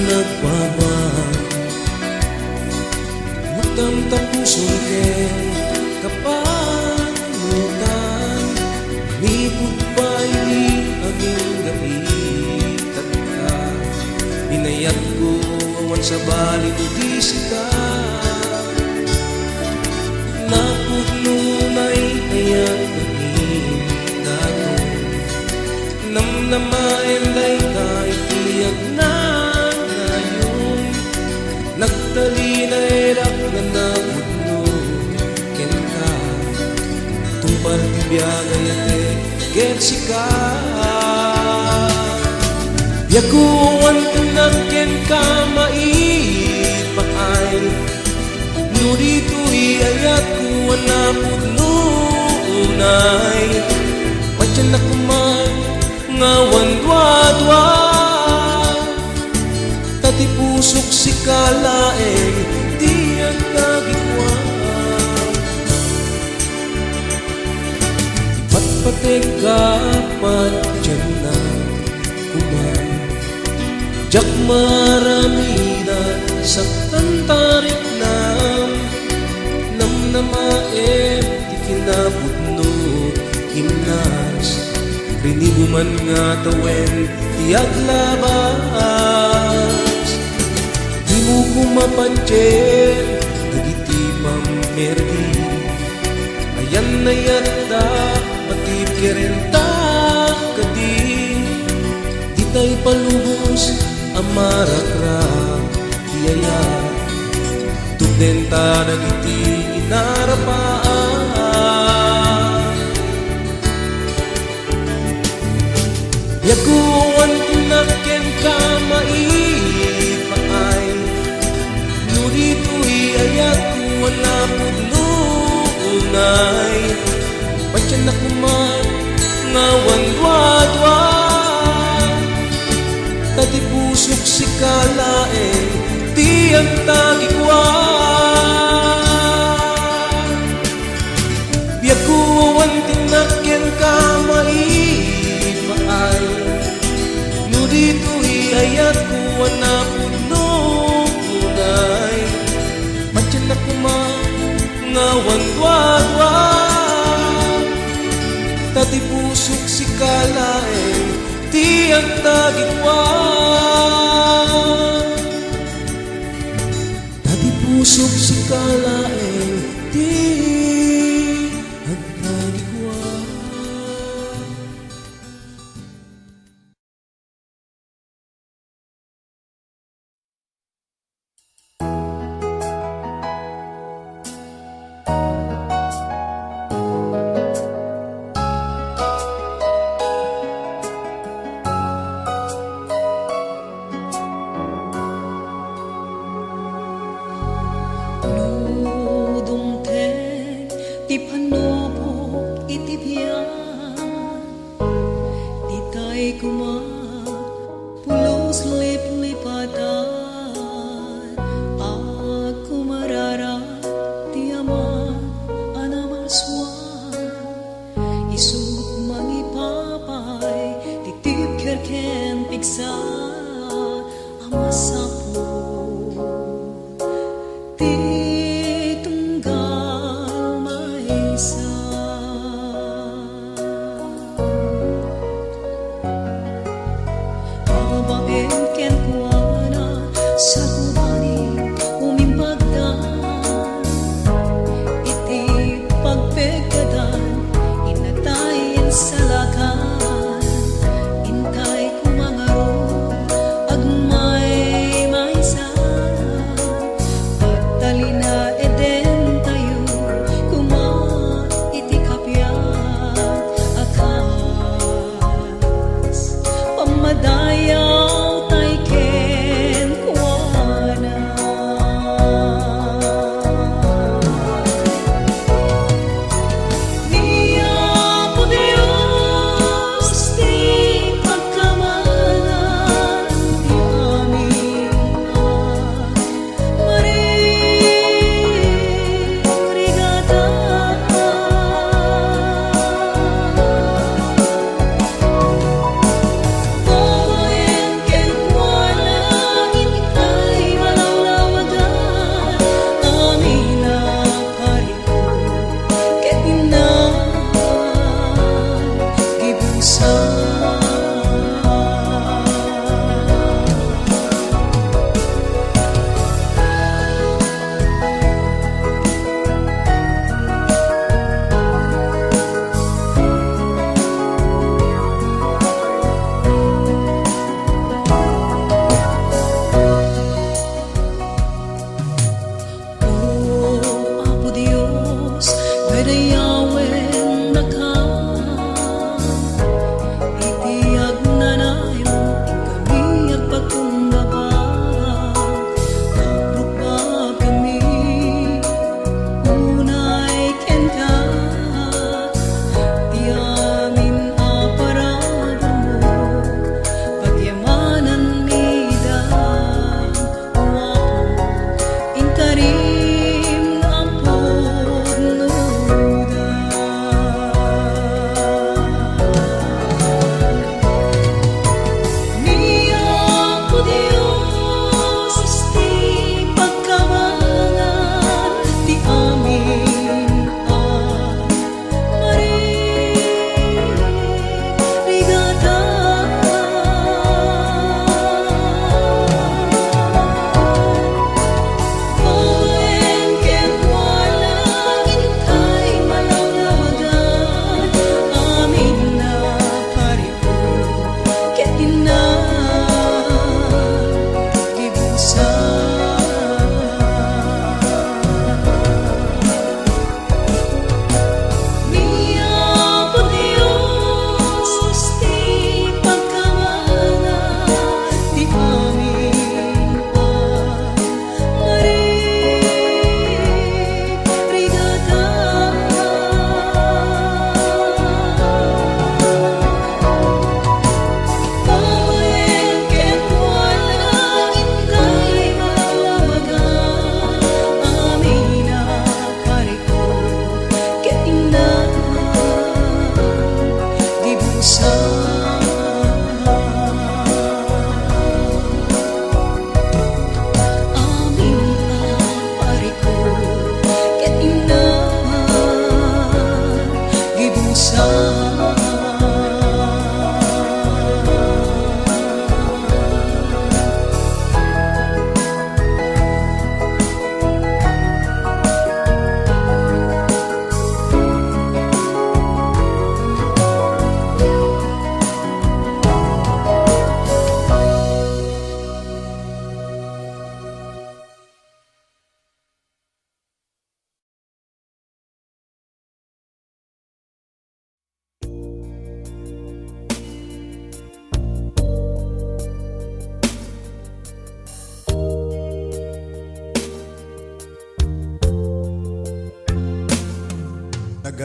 nagpabag magtamtapuson ken kapanutan mipud pa ini aming gamitan ka inayat ko awan sa bali to di sika napudnunay ayat kami dato namnamaen day ka itiyag na ngayon nagtalinay rak na napudno ken ka tumpal tibiyagay ate ken sika yakuan tenak ken ka maipaay no dito'y ayat ko napudno unay Pajan na kuman ngawan dwa-dwa tati pusok si kalaeng di ang nagikwa ipatpatek kapat dyan na kuman jak marami na saktan tarik nam namaem di kinabudno himnas riniguman nga tawen tiag labas di mo kumapanchen nagiti pamerdi ayan na yata matib kerenta kadi di tay palubos amarakrak tiyaya tugdenta nagiti inarapaan yaguan tinaken ka maipaay no dito'y ayat ko wala pudno unay pansyan na kuman ngawan dwa-dwa tati pusok si kalaeng di ang tagikwa yaguan tinaken ka maipaay no dito'y ayat ko na pudno unay pansyan na kuman ngawan dwa-dwa tati pusok si kalaeng di ang tagikwa tati pusok si kalaeng di ang tagikwa. Ti panubok itibyan di tay kuma pulos lip-lipatan aku marara ti ama anamaswan isut mangipapay titip kerken piksa amasapu Sa lakan, intay ko mga ro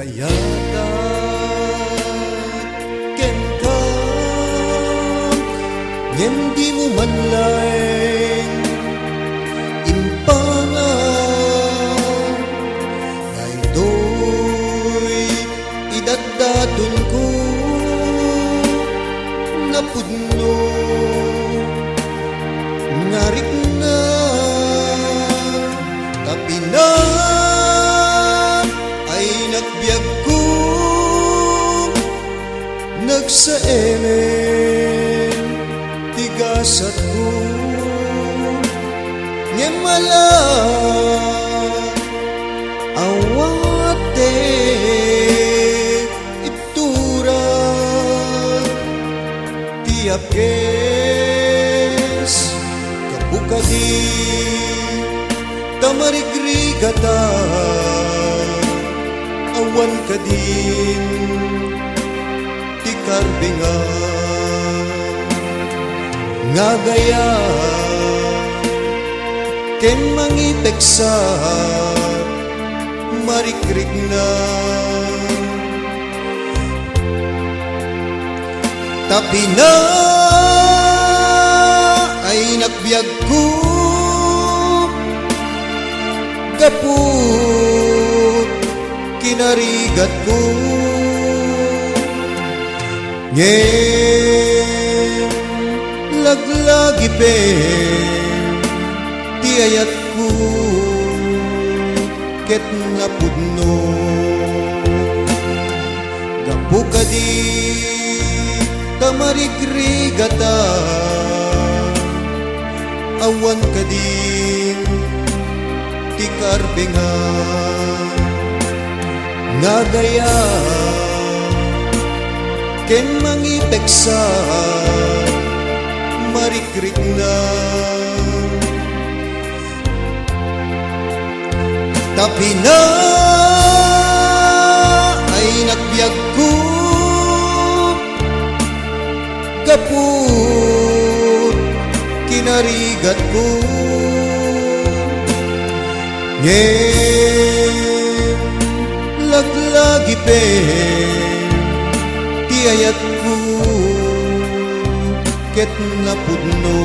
Kayata ken ka ngem di mo man laeng impangan daytoy idaddaton ko napudno ngarik na tapi na ay nagbiag ko nagsaemen tigasat ko ngemala awate itura tiap kes kapukadi tamarigrigata awan ka din ti karbinga nga gaya ken mangipeksa marikrig na tapi na ay nagbiag ko gaput kinarigat ko ngem laglagi pe ti ayat ko ket napudno gapu kadi tamarigrigata awan kadin ti karbinga nga gaya ken mangipeksa marikrik na tapi na ay nagbiag ko kaput kinarigat ko ngem laglagi pe ti ayat ko ket napudno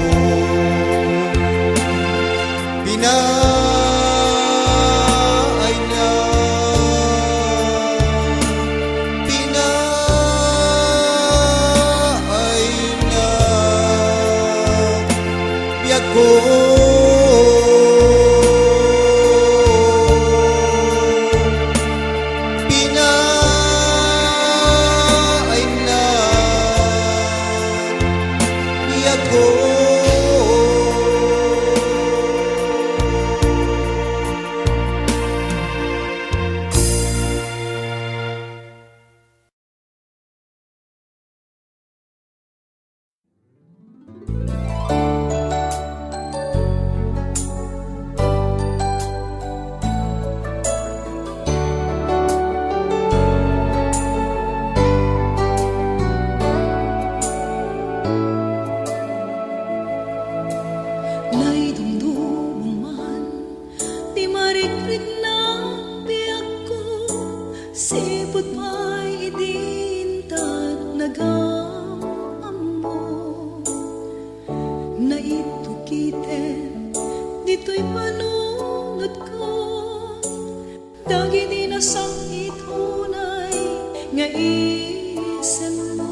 pinaay na biag ko sipot pa'y idintag nag-aammo na itukiten dito'y manunod ko dagi di nasang itunay nga isen mo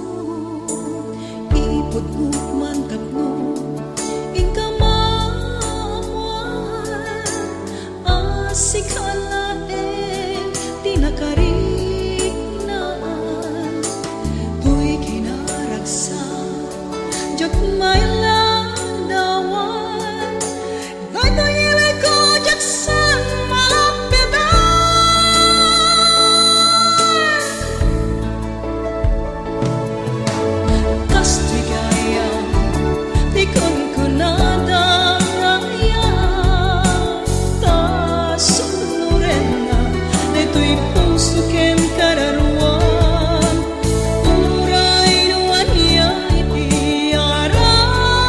ipot mo man tapno ingka maamuan asikalaen di nakarignan tuy kinaragsa jak may landawan gayto ilay ko jak sa malapitan kasto'y gaya di kunkunada raya ta sunuren na dito'y puso kem kararuan uray nuan niya itiaran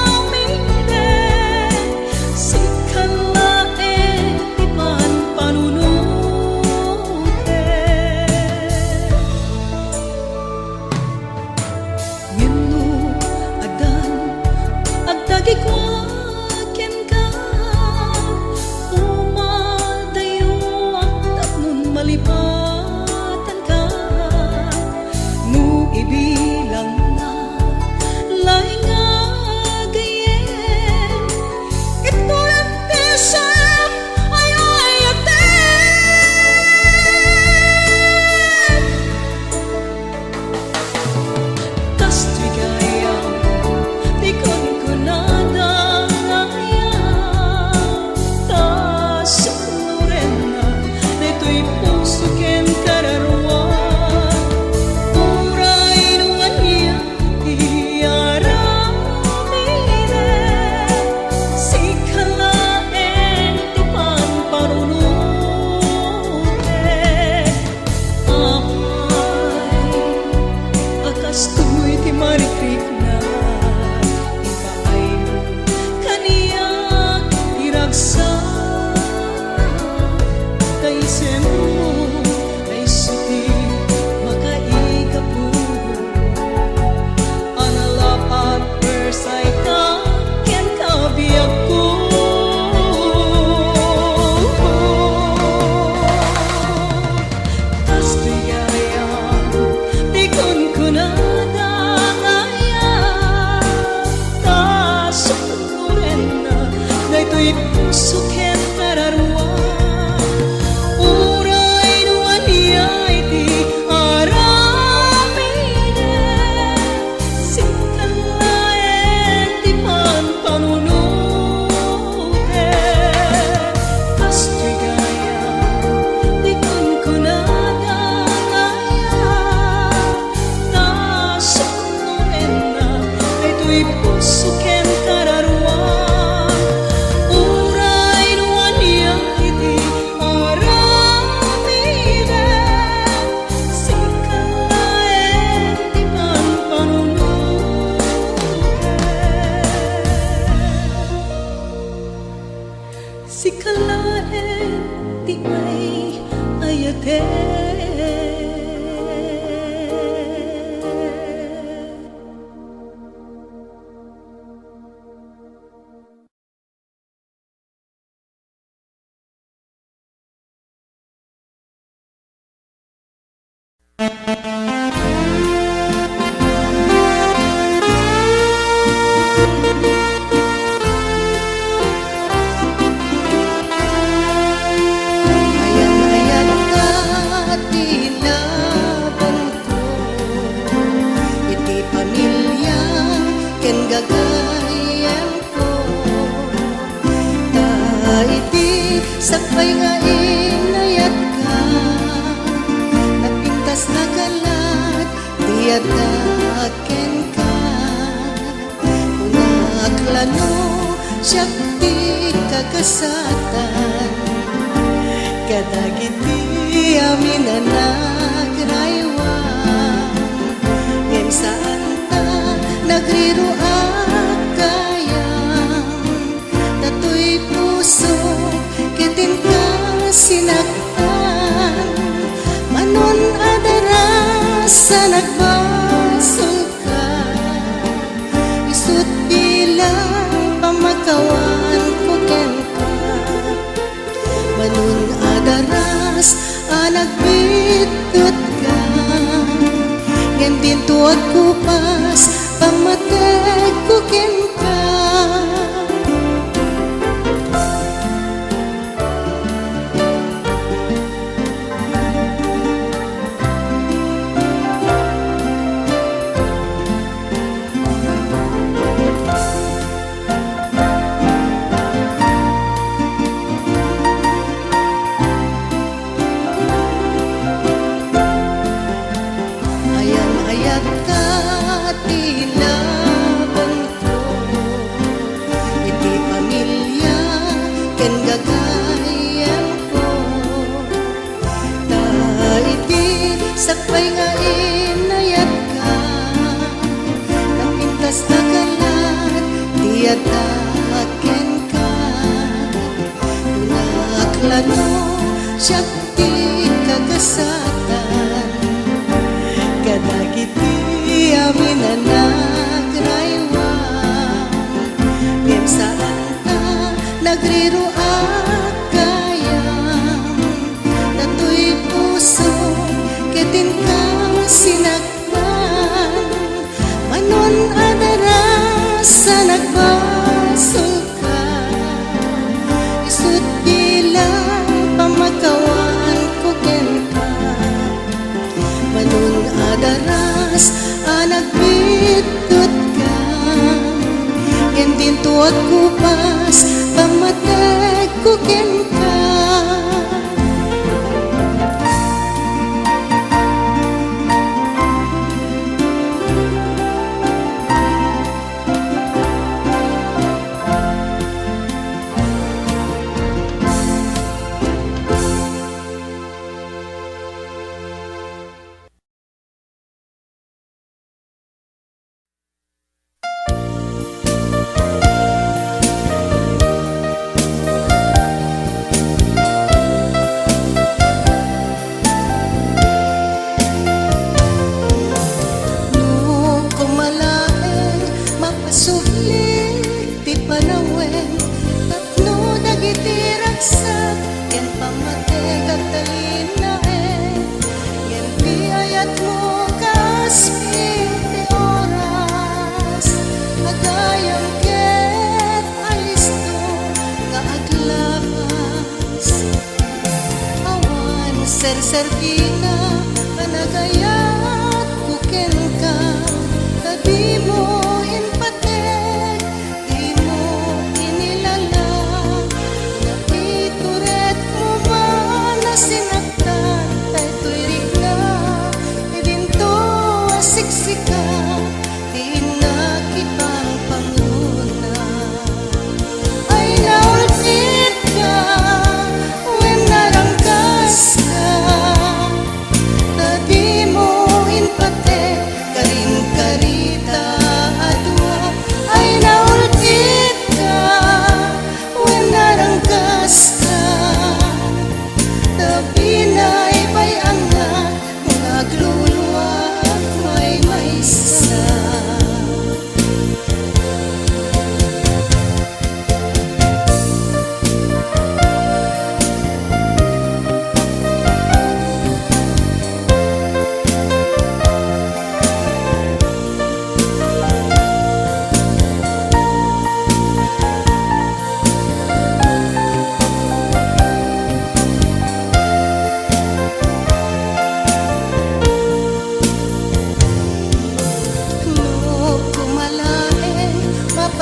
dato'y puso ken kararuan. Uray nuan yang iti aramiden, sikalaen ti man panunuren, sikalaen ti ay ayaten. Ayan-ayan ka tinaban ko, iti pamilya ken gagayan ko. Ta iti sakbay nga inayat ka, napintas na kalat tiyadak ken ka. Kunaklano siyak ti kagasatan, kadagiti amin na nagraywa. Ngem saan ta nagriro akayang, dato'y puso kitin ka sinaktan. Manon adara sa nagbasol ka, isut bilang pamakawan ko ken ka. Manun adaras nagbitot ka, ngem din tuwag kupas pamateg ko ken ka. Ayan-ayat ka tinaban ko, iti pamilya ken gagayan ko. Ta iti sakbay nga inayat ka, napintas na kalat tiyadak ken ka. Kunaklano siyak ti kagasatan, kadagiti amin na nagraywa. Ngem saan ta nagriro akayang, dato'y puso kitin ka sinaktan. Manon adara sa nagbasol ka, isut bilang pamakawan ko ken ka. Manun adaras nagbitot ka, ngem din tuwag kupas pamateg ko ken ka. Ser-serkina panagayat kuken ka, kadi mo inpatek, di mo inilala, nakituret mo ba na sinaktan, tay tuirik na, idinto asiksika, di na kita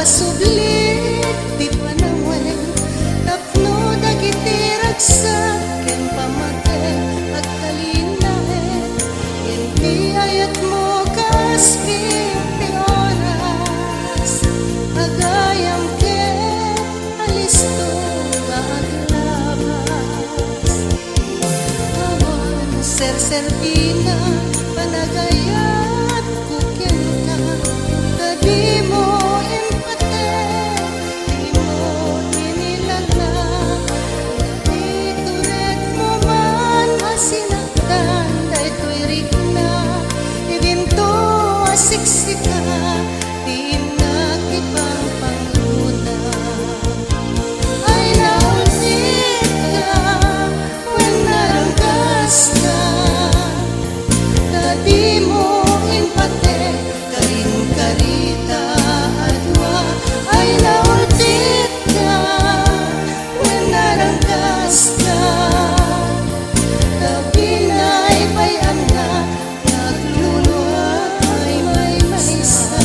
Masublit, di pa nawalin tapno dagiti ragsak ken pamate agkalinahen hindi ayat mo kas 20 oras agayam ken alisto ka aglabas awan ser-serpina panagayat kuken ka tadi mo empate di mo inilalang ituret mo man asinaktan daytoy rigna ibinto asiksika di nakipang pangluna ay naulit ka when narangkas ka tadi mo empate karing karita adwa ay naulit ka when narangkas ka tabi na'y bayan na nagluluwa ay may maysa.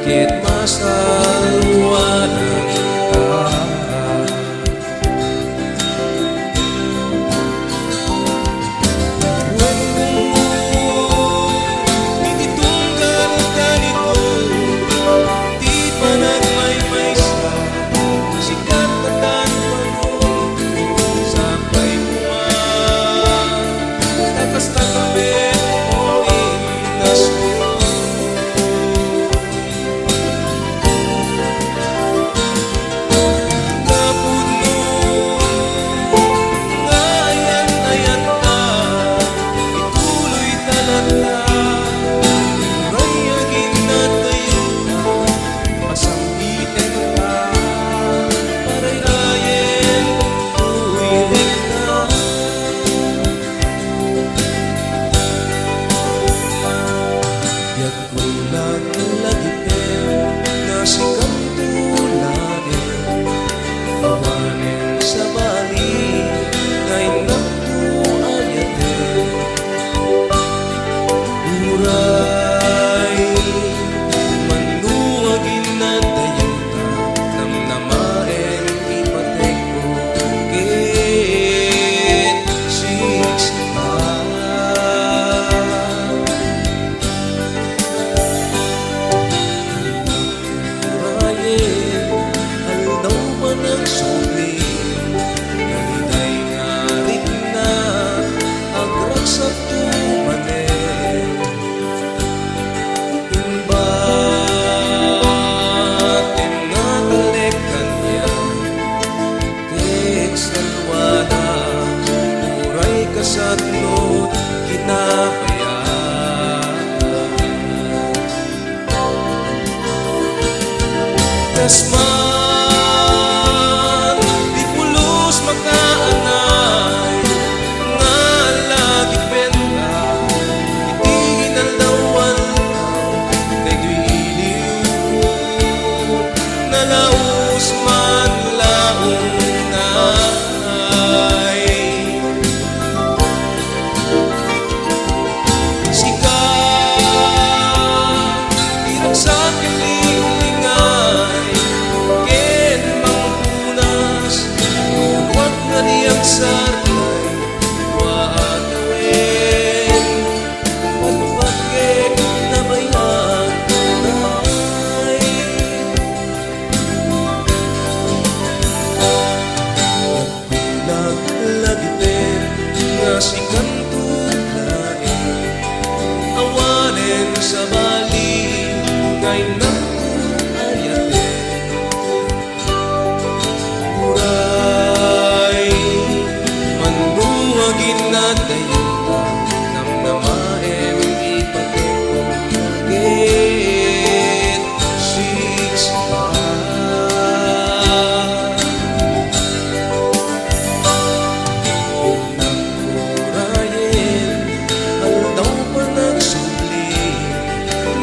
Ket masaluan kita Ititunggal ganito di pa nagmay-maysa sikat na tanong sabay buwan tatas tatapit o inas ko Kasman di pulos makaanay nga lagi benta iti inaldawan kay duiliw nalaos man laong nay sikat tirang sa kilingay ken mangpunas huwag nga niyang sarlay waatawin pagpagek na bayan nay naglagipin nga si kantulain awanen sa bali kay ayatin uray manduwagin na dayta nang namaem ipatikong git nagkurayin aldaw pa nagsubli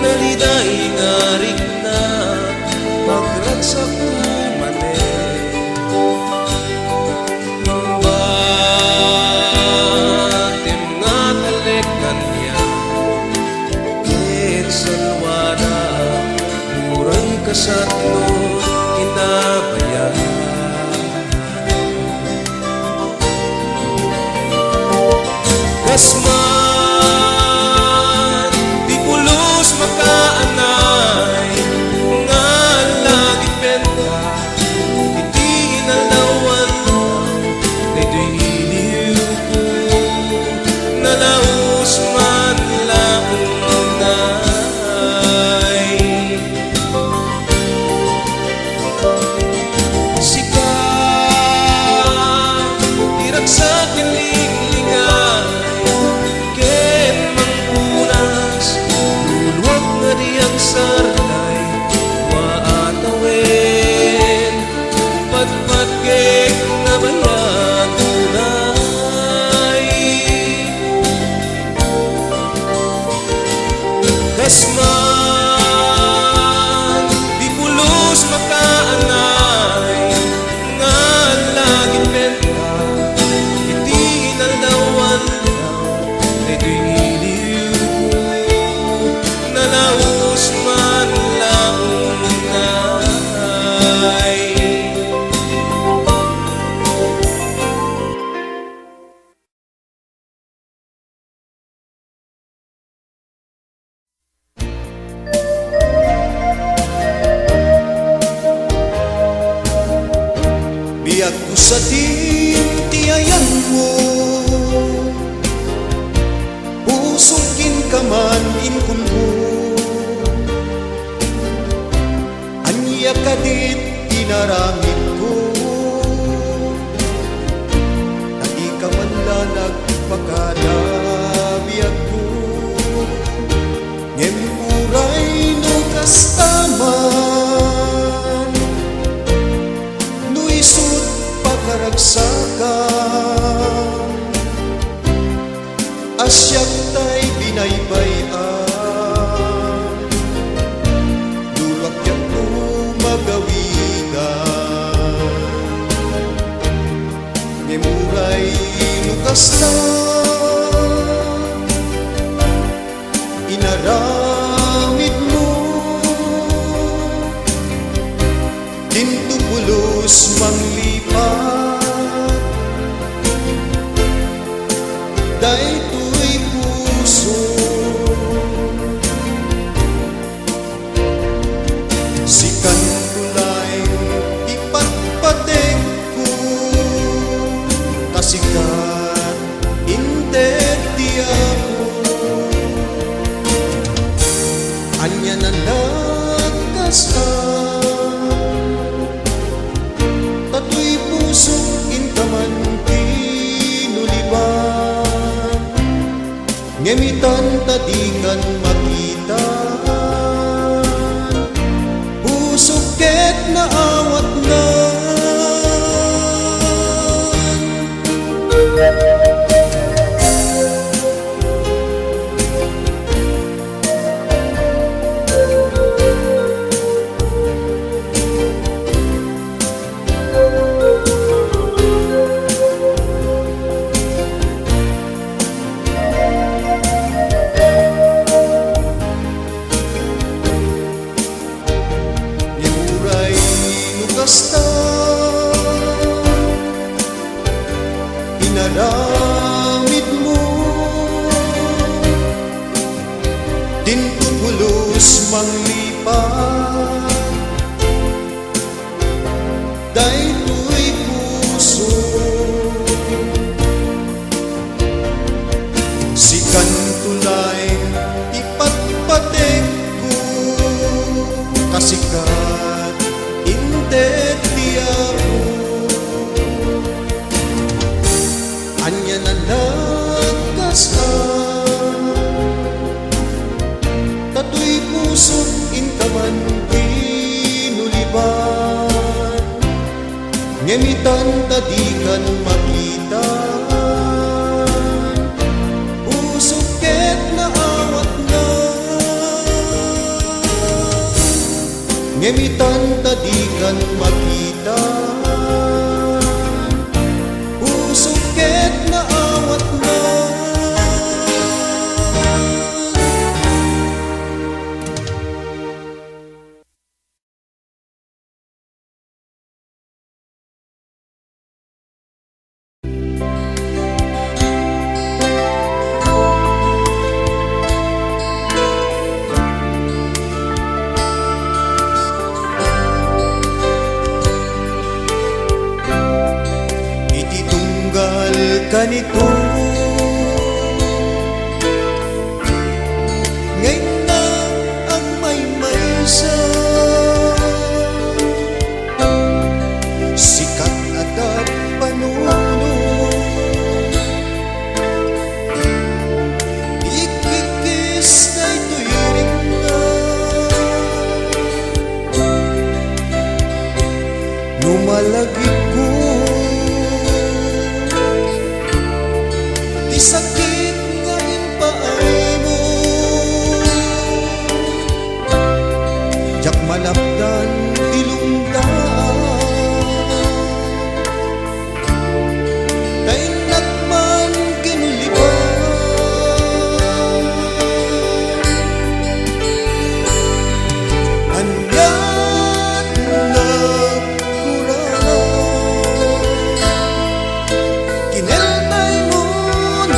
naliday nga rin na magragsak manen batim nga talekan niya ket salwada muray kasatlo inabayan Kasman di pulos makaanay nga lagi benta iti inalawan kay duiliw ko nalaos man laong nay sikat tirag sa kilinglingan ken mangpunas luluwag nga diyang sarlay waatawin patpagek na bayan tunay Kasman di pulos makaanay nga lagi benta iti inaldawan kay duiliw nalaos man laong nay Biag ko sa tiyayan mo pusungkin ka man inkun mo anya ka dit inaramid ko na di ka man la nagpakala biag ko ngem uray no kastaman no isut pakaragsakan asyak tay binaybayan dulak yak ko magawigan ngemuray nukasta inaramid mo dintubulos manglipat daytoy puso si kantulay ipatpatek ko kasikat indet di ako anya na nagkasan tatoy puso intaman tinuliban ngemitan tadikan makita pusok ket na awat na. Niuray lukasta, inaramid mo, tintubulos manglipat, daytoy puso. Si kantulay ipatpatek ko, kasikat indet tiyaw. Anya na nagkasal, tatoy puso inkaman pinuliban, ngemitan tadikan makita, usok ket na awat na. Ngemitan tadikan makita, usok ket na awat na. Ititunggal kanito, ngayon na ang maymaysa, sikat at panuno, ikikis na ito'y ring na. Lumalagip ko, di sakit ngayon paay mo, jak malapdan tilungdaan, kainak man ginuliban. Anyan nagkurang, kinelmay mon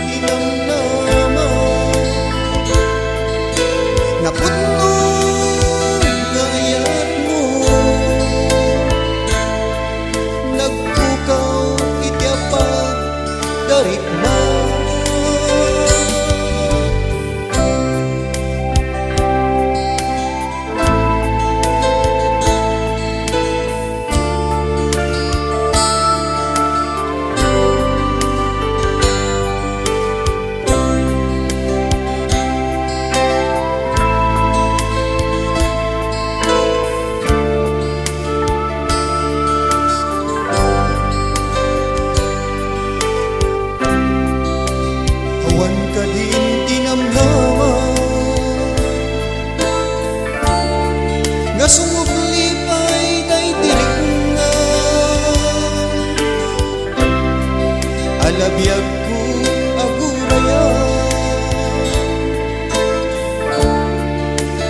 inamnaman, naputno gayat mo, nagpukaw ityapag darikma. Awan ka din tinamnaman, nga sumuglipay day diringan, alabiyag ko agurayan,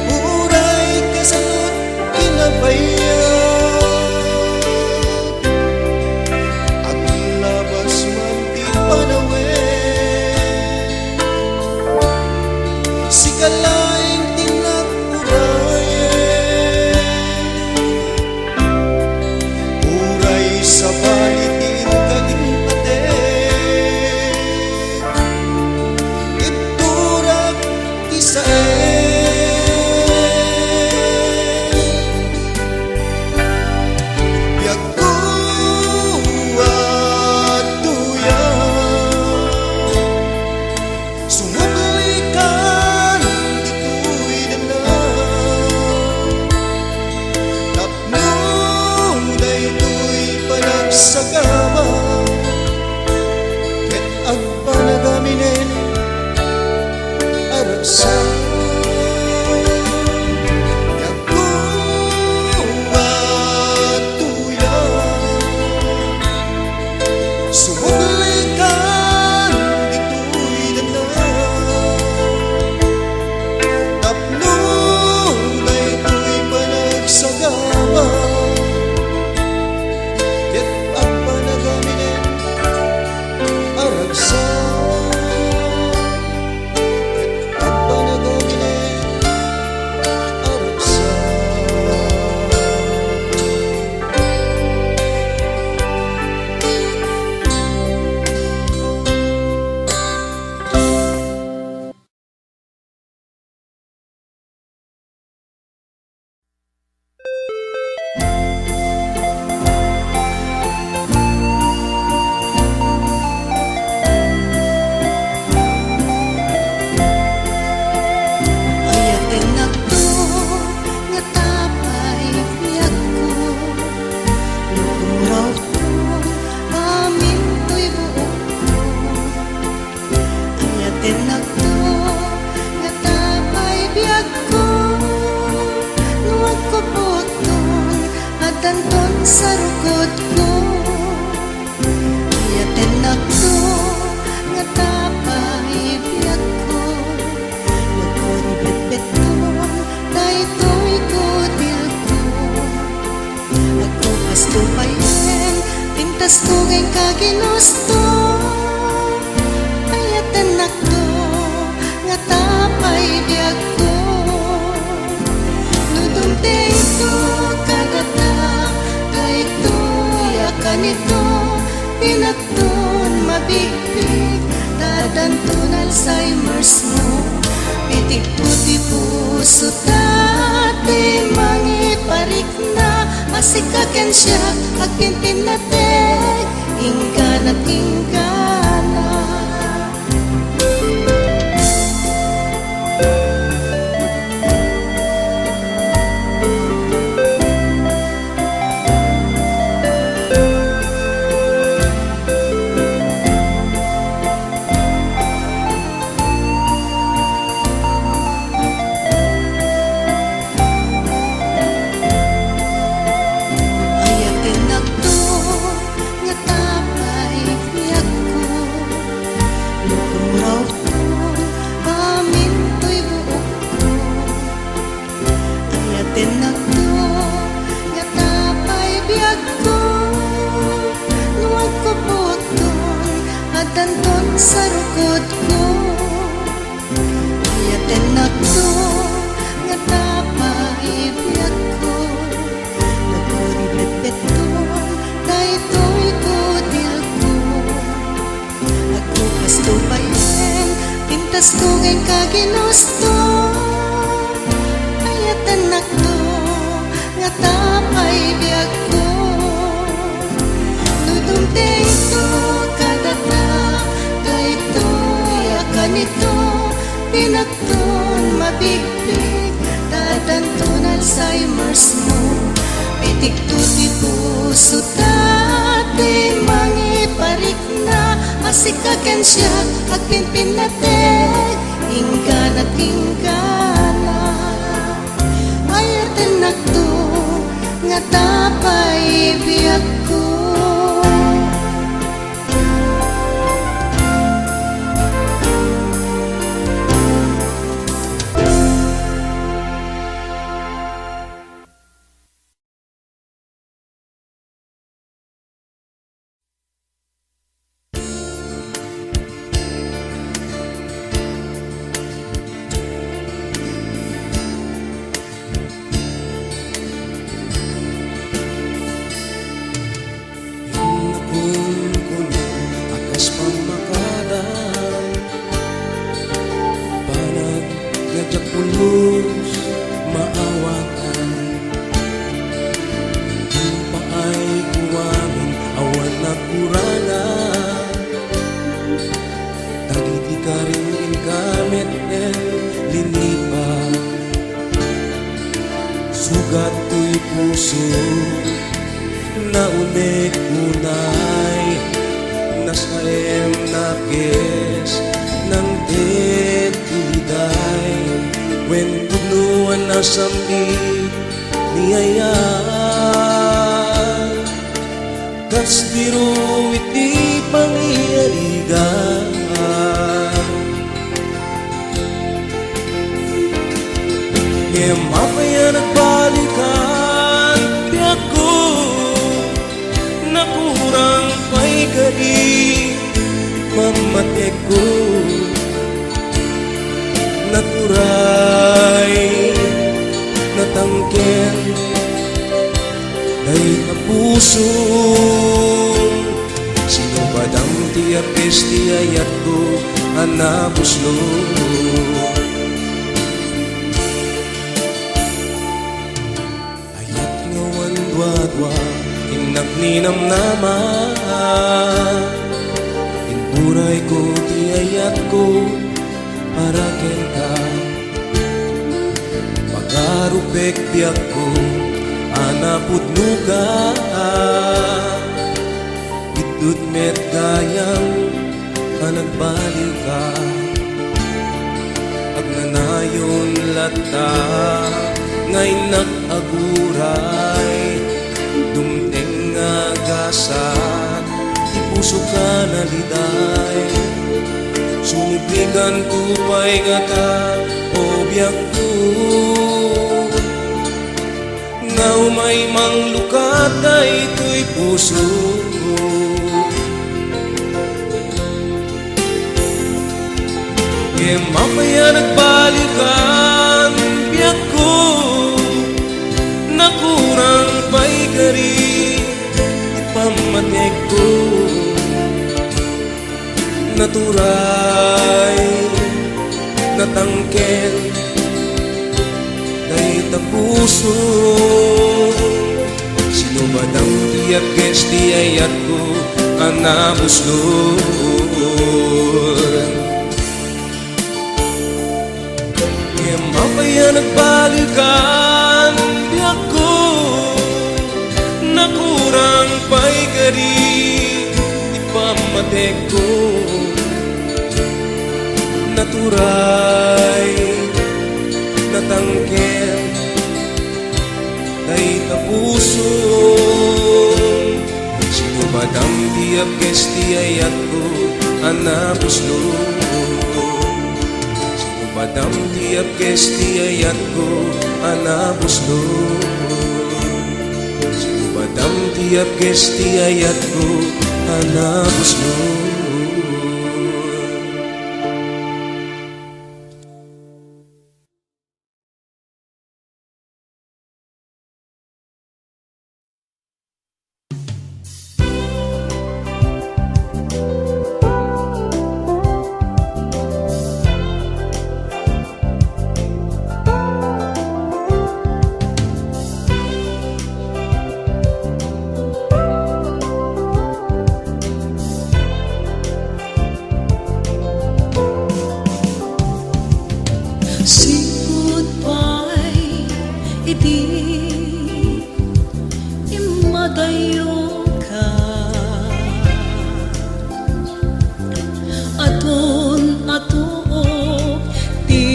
uray kasanot kinabayan, at labas man di panawen, si kalaing tinapurayan, uray sa balitin kaging paten, sa rukod ko. Yaten ako nga tapay biyak ko. Lugod bet-beton daytoy kutil ko. Ako pasto payen pintas ko gayng kaginusto. Ayaten ako nga tapay biyak ko. Nudumteng ko kagata dayto yakan ito. Pinagton mabigpig dadanton Alzheimer's mo. Pitik puti puso dati mangiparik na. Masikaken siya akin pinatek inggan at inggana. Danton sa rukod ko. Yaten ako nga tapay biyak ko. Lugod bet-beton daytoy kutil ko. Ako pasto payen pintas ko ngayong kaginusto. Ayaten ako nga tapay biyak ko. Nudumteng ko nito pinagton mabigpig dadanton Alzheimer's mo. Pitik tuti puso dati mangiparik na. Masikaken siya akin pinatek inggan at inggana. Ayaten ako nga tapay biyak ko. Pulos maawakan kung paay kuwamin awan na kurangan. Tagiti ka rin ingamit en linipa. Sugat to'y puso na unik-unay. Nasayem na kes ng tetiday. When tugnuan na sambi niyaya. Kas biro iti pangiyarigan. Ngem apaya nagbalikan di ako. Nakurang pa'y gali mamatek ko. Naturay natangken day na puso. Sino ba dang tiyapes tiyayat ko anapuslo. Ayat ngawan dwa-dwa inagninam naman. Inburay ko tiyayat ko paraken ka. Pagarupek biyak ko anapudno ka. Itut met gayang nagbaliw ka. Agnanayon lata ngay nag-aguray dumte kasat Ti puso ka naliday Sumiblikan kupay nga ta o biyak ko Nga umay mang lukat na ito'y puso ko Kaya mamaya nagbalikan biyak ko Nakurang pa'y kari Ipamatek ko Naturay Natangken Dahil ta puso Sino ba dang tiyak ges di ayat ko Ang nabuslon Kaya mamaya nagbalikan di ako Nakurang pa'y kari Ipamatek ko Naturay Natangken Dahil ta puso Sino ba dang tiap ges di ayat ko Ang nabuslon Padam tiap ges di ayat ko anabuslon Padam tiap ges di ayat ko anabuslon Sipot pa'y iti imadayo ka Aton atuok ti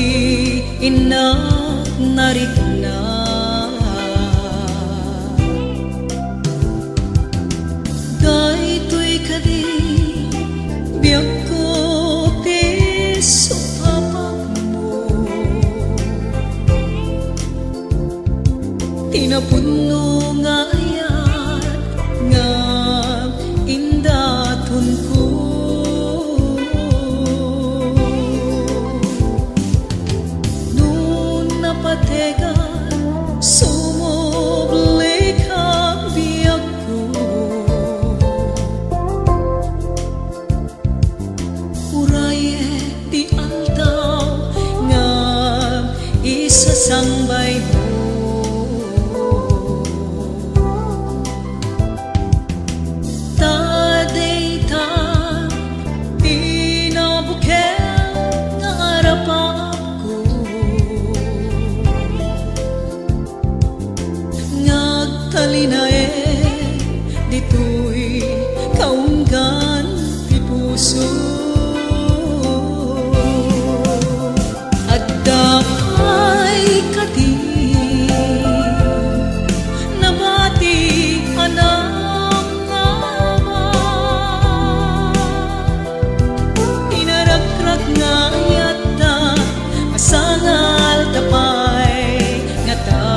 inak narigna Daytoy kadi biyak ko ti Tinapuno nga ayat nga indaton ko Noon napategan sumobli ka biyak ko Uraye di aldaw nga isasangbay mo Talinae dito'y kaunggan ti puso Adda ay kadi nabati anang naman Inarakrak nga yata masangal tapay nga ta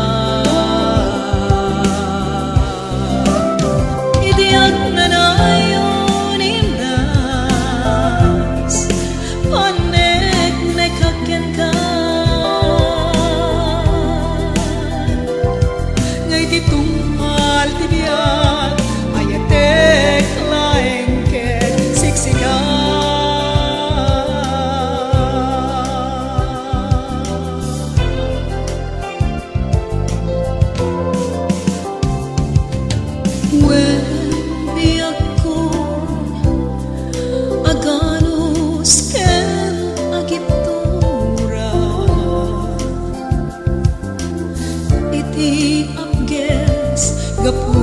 Gapu